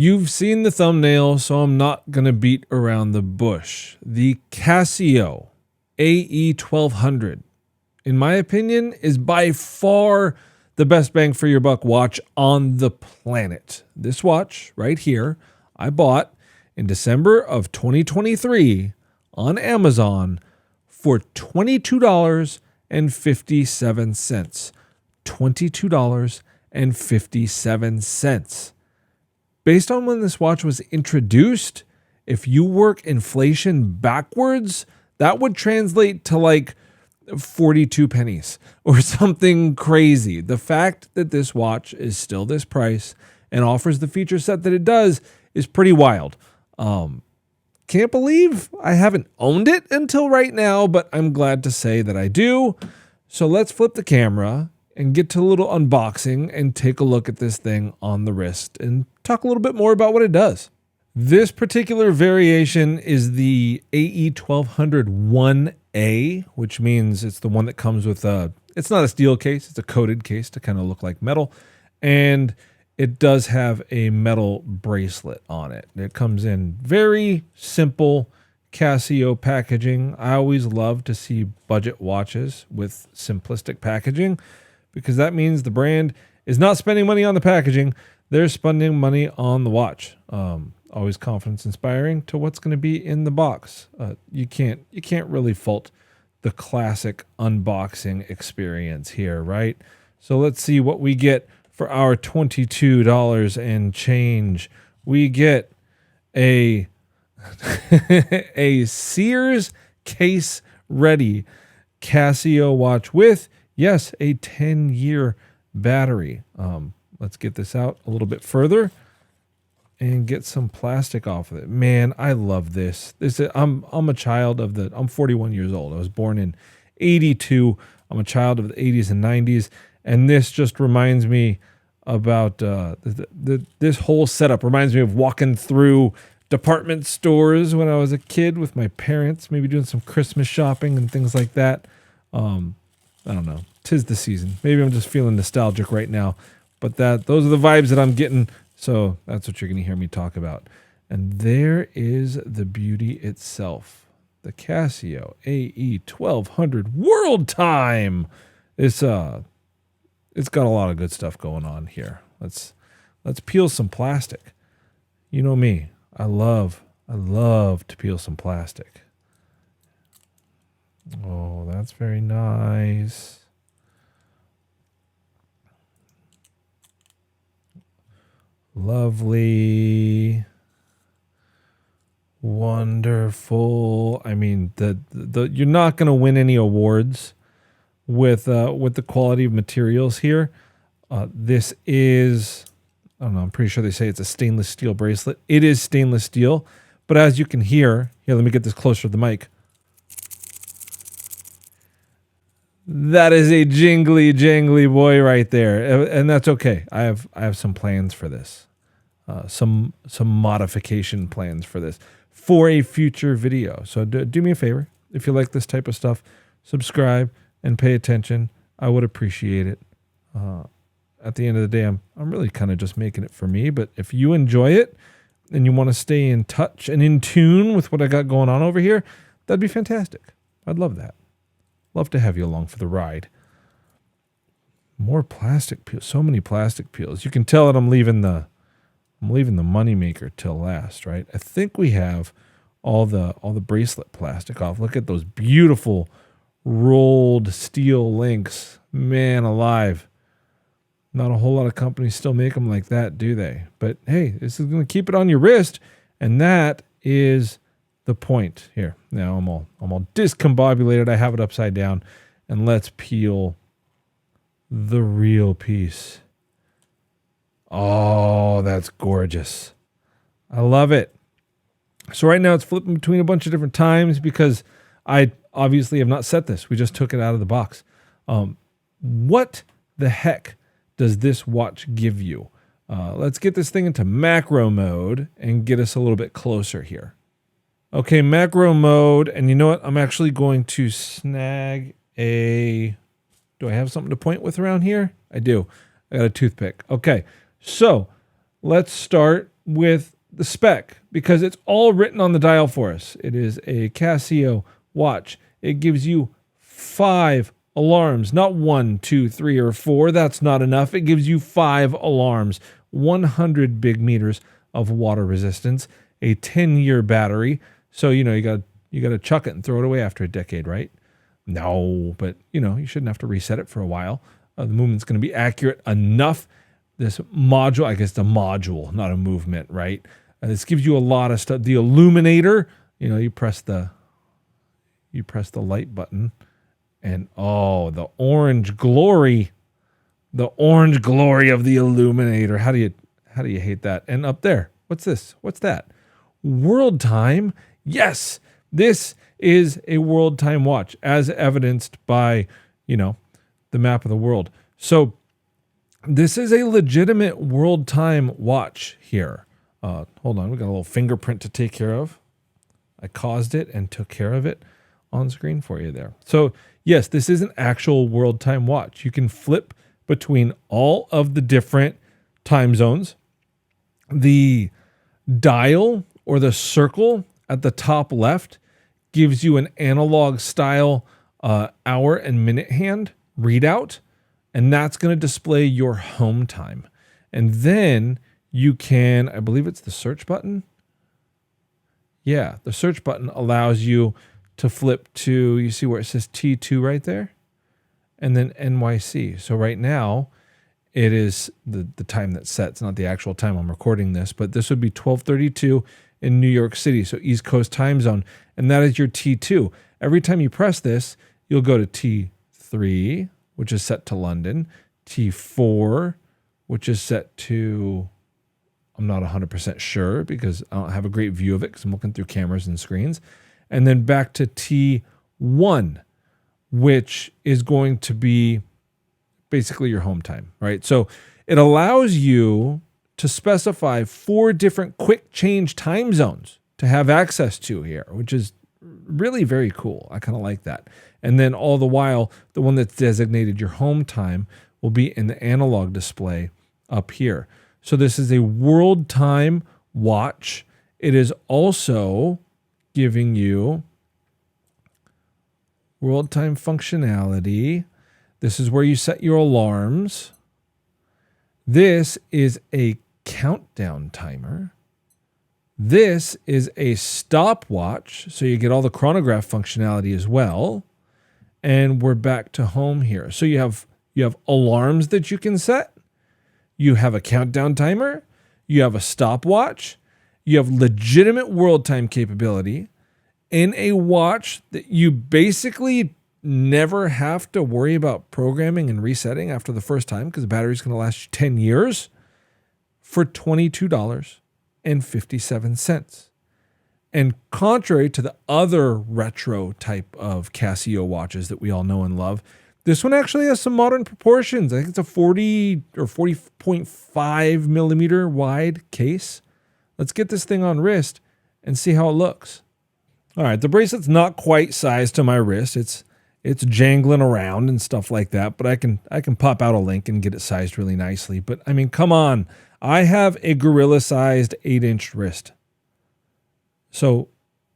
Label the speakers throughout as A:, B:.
A: You've seen the thumbnail, so I'm not going to beat around the bush. The Casio AE-1200, in my opinion, is by far the best bang for your buck watch on the planet. This watch right here, I bought in December of 2023 on Amazon for $22.57. $22.57. Based on when this watch was introduced, if you work inflation backwards, that would translate to like 42 pennies or something crazy. The fact that this watch is still this price and offers the feature set that it does is pretty wild. Can't believe I haven't owned it until right now, but I'm glad to say that I do. So let's flip the camera and get to a little unboxing and take a look at this thing on the wrist and talk a little bit more about what it does. This particular variation is the AE-1200WH, which means it's the one that comes with it's not a steel case, it's a coated case to kind of look like metal. And it does have a metal bracelet on it. It comes in very simple Casio packaging. I always love to see budget watches with simplistic packaging, because that means the brand is not spending money on the packaging. They're spending money on the watch. Always confidence inspiring to what's going to be in the box. You can't really fault the classic unboxing experience here, right? So let's see what we get for our $22 and change. We get a a Sears case ready Casio watch with, yes, a 10-year battery. Let's get this out a little bit further and get some plastic off of it. Man, I love this. I'm a child of I'm 41 years old. I was born in 82. I'm a child of the 80s and 90s, and this just reminds me about this whole setup reminds me of walking through department stores when I was a kid with my parents, maybe doing some Christmas shopping and things like that. I don't know. 'Tis the season. Maybe I'm just feeling nostalgic right now, but those are the vibes that I'm getting. So that's what you're going to hear me talk about. And there is the beauty itself. The Casio AE-1200 World Time. It's got a lot of good stuff going on here. Let's peel some plastic. You know me. I love to peel some plastic. Oh, that's very nice. Lovely. Wonderful. I mean, you're not going to win any awards with the quality of materials here. This is, I don't know, I'm pretty sure they say it's a stainless steel bracelet. It is stainless steel, but as you can hear, here, let me get this closer to the mic. That is a jangly boy right there, and that's okay. I have some plans for this, some modification plans for this for a future video. So do me a favor, if you like this type of stuff, subscribe and pay attention. I would appreciate it. At the end of the day, I'm really kind of just making it for me. But if you enjoy it and you want to stay in touch and in tune with what I got going on over here, that'd be fantastic. I'd love that. Love to have you along for the ride. More plastic peels. So many plastic peels. You can tell that I'm leaving the moneymaker till last, right? I think we have all the bracelet plastic off. Look at those beautiful rolled steel links. Man alive. Not a whole lot of companies still make them like that, do they? But hey, this is going to keep it on your wrist, and that is the point here. Now I'm all discombobulated. I have it upside down, and let's peel the real piece. Oh, that's gorgeous. I love it. So right now it's flipping between a bunch of different times because I obviously have not set this. We just took it out of the box. What the heck does this watch give you? Let's get this thing into macro mode and get us a little bit closer here. Okay, macro mode, and you know what? I'm actually going to snag do I have something to point with around here? I do. I got a toothpick. Okay, so let's start with the spec because it's all written on the dial for us. It is a Casio watch. It gives you 5 alarms, not 1, 2, 3, or 4. That's not enough. It gives you 5 alarms, 100 big meters of water resistance, a 10-year battery. So, you got to chuck it and throw it away after a decade, right? No, but, you shouldn't have to reset it for a while. The movement's going to be accurate enough. This module, I guess the module, not a movement, right? This gives you a lot of stuff. The illuminator, you press the light button and the orange glory of the illuminator. How do you hate that? And up there, what's this? What's that? World time. Yes, this is a world time watch as evidenced by, the map of the world. So this is a legitimate world time watch here. Hold on, we got a little fingerprint to take care of. I caused it and took care of it on screen for you there. So yes, this is an actual world time watch. You can flip between all of the different time zones. The dial or the circle at the top left gives you an analog style hour and minute hand readout, and that's going to display your home time. And then you can, I believe it's the search button. Yeah, the search button allows you to flip to, you see where it says T2 right there? And then NYC. So right now, it is the time that's set. It's not the actual time I'm recording this, but this would be 12:32 in New York City, so East Coast time zone. And that is your T2. Every time you press this, you'll go to T3, which is set to London, T4, which is set to, I'm not 100% sure because I don't have a great view of it because I'm looking through cameras and screens. And then back to T1, which is going to be basically your home time, right? So it allows you to specify 4 different quick change time zones to have access to here, which is really very cool. I kind of like that. And then all the while, the one that's designated your home time will be in the analog display up here. So this is a world time watch. It is also giving you world time functionality. This is where you set your alarms. This is a countdown timer. This is a stopwatch, so you get all the chronograph functionality as well. And we're back to home here. So you have alarms that you can set. You have a countdown timer. You have a stopwatch. You have legitimate world time capability in a watch that you basically never have to worry about programming and resetting after the first time because the battery's going to last you 10 years for $22.57. And contrary to the other retro type of Casio watches that we all know and love, this one actually has some modern proportions. I think it's a 40 or 40.5 millimeter wide case. Let's get this thing on wrist and see how it looks. All right, the bracelet's not quite sized to my wrist. It's jangling around and stuff like that, but I can pop out a link and get it sized really nicely. But I mean, come on. I have a gorilla-sized 8-inch wrist. So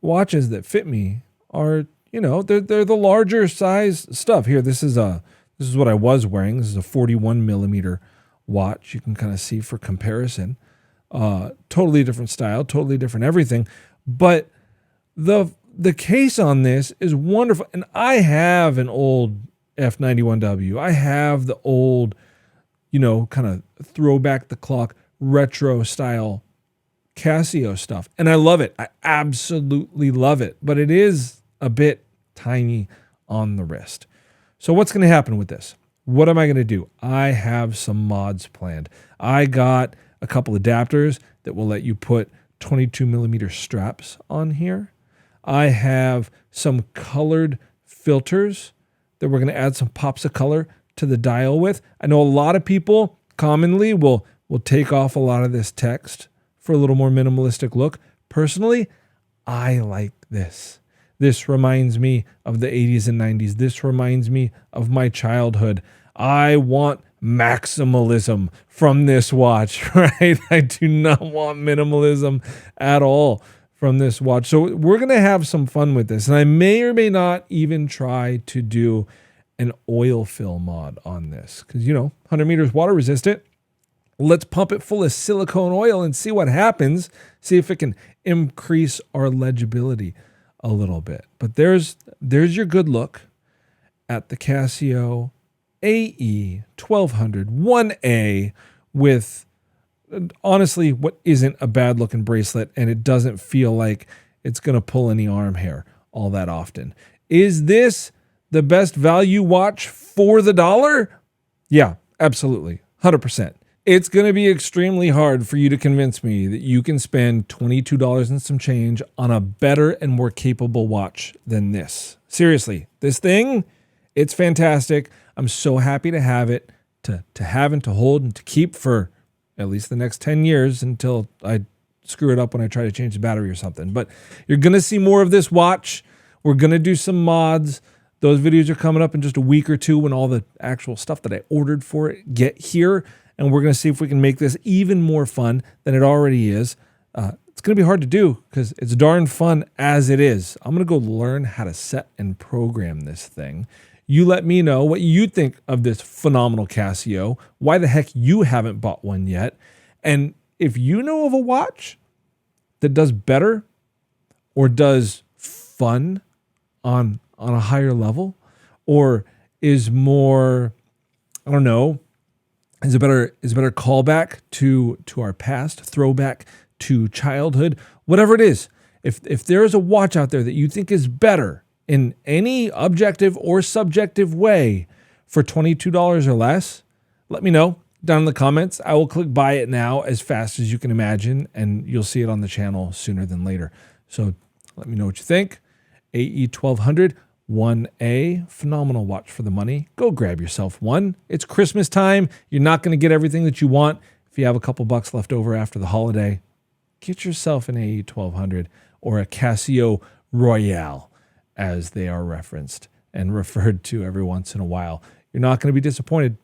A: watches that fit me are, they're the larger size stuff. Here, this is what I was wearing. This is a 41 millimeter watch. You can kind of see for comparison. Totally different style, totally different everything. But the case on this is wonderful. And I have an old F91W. I have the old, kind of throwback the clock retro style Casio stuff. And I love it. I absolutely love it. But it is a bit tiny on the wrist. So what's going to happen with this? What am I going to do? I have some mods planned. I got a couple adapters that will let you put 22 millimeter straps on here. I have some colored filters that we're going to add some pops of color to the dial with. I know a lot of people commonly will take off a lot of this text for a little more minimalistic look. Personally, I like this. This reminds me of the 80s and 90s. This reminds me of my childhood. I want maximalism from this watch, right? I do not want minimalism at all from this watch. So we're going to have some fun with this. And I may or may not even try to do an oil fill mod on this because, 100 meters water resistant. Let's pump it full of silicone oil and see what happens. See if it can increase our legibility a little bit. But there's your good look at the Casio AE-1200WH with honestly what isn't a bad looking bracelet, and it doesn't feel like it's going to pull any arm hair all that often. Is this the best value watch for the dollar? Yeah, absolutely. 100%. It's going to be extremely hard for you to convince me that you can spend $22 and some change on a better and more capable watch than this. Seriously, this thing, it's fantastic. I'm so happy to have it, to have and to hold and to keep for at least the next 10 years until I screw it up when I try to change the battery or something. But you're going to see more of this watch. We're going to do some mods. Those videos are coming up in just a week or two when all the actual stuff that I ordered for it get here. And we're going to see if we can make this even more fun than it already is. It's going to be hard to do because it's darn fun as it is. I'm going to go learn how to set and program this thing. You let me know what you think of this phenomenal Casio, why the heck you haven't bought one yet. And if you know of a watch that does better or does fun on a higher level or is more, I don't know, is a better callback to our past, throwback to childhood, whatever it is. If there is a watch out there that you think is better in any objective or subjective way for $22 or less, let me know down in the comments. I will click buy it now as fast as you can imagine, and you'll see it on the channel sooner than later. So let me know what you think. AE-1200WH, phenomenal watch for the money. Go grab yourself one. It's Christmas time. You're not going to get everything that you want. If you have a couple bucks left over after the holiday, get yourself an AE-1200 or a Casio Royale, as they are referenced and referred to every once in a while. You're not going to be disappointed.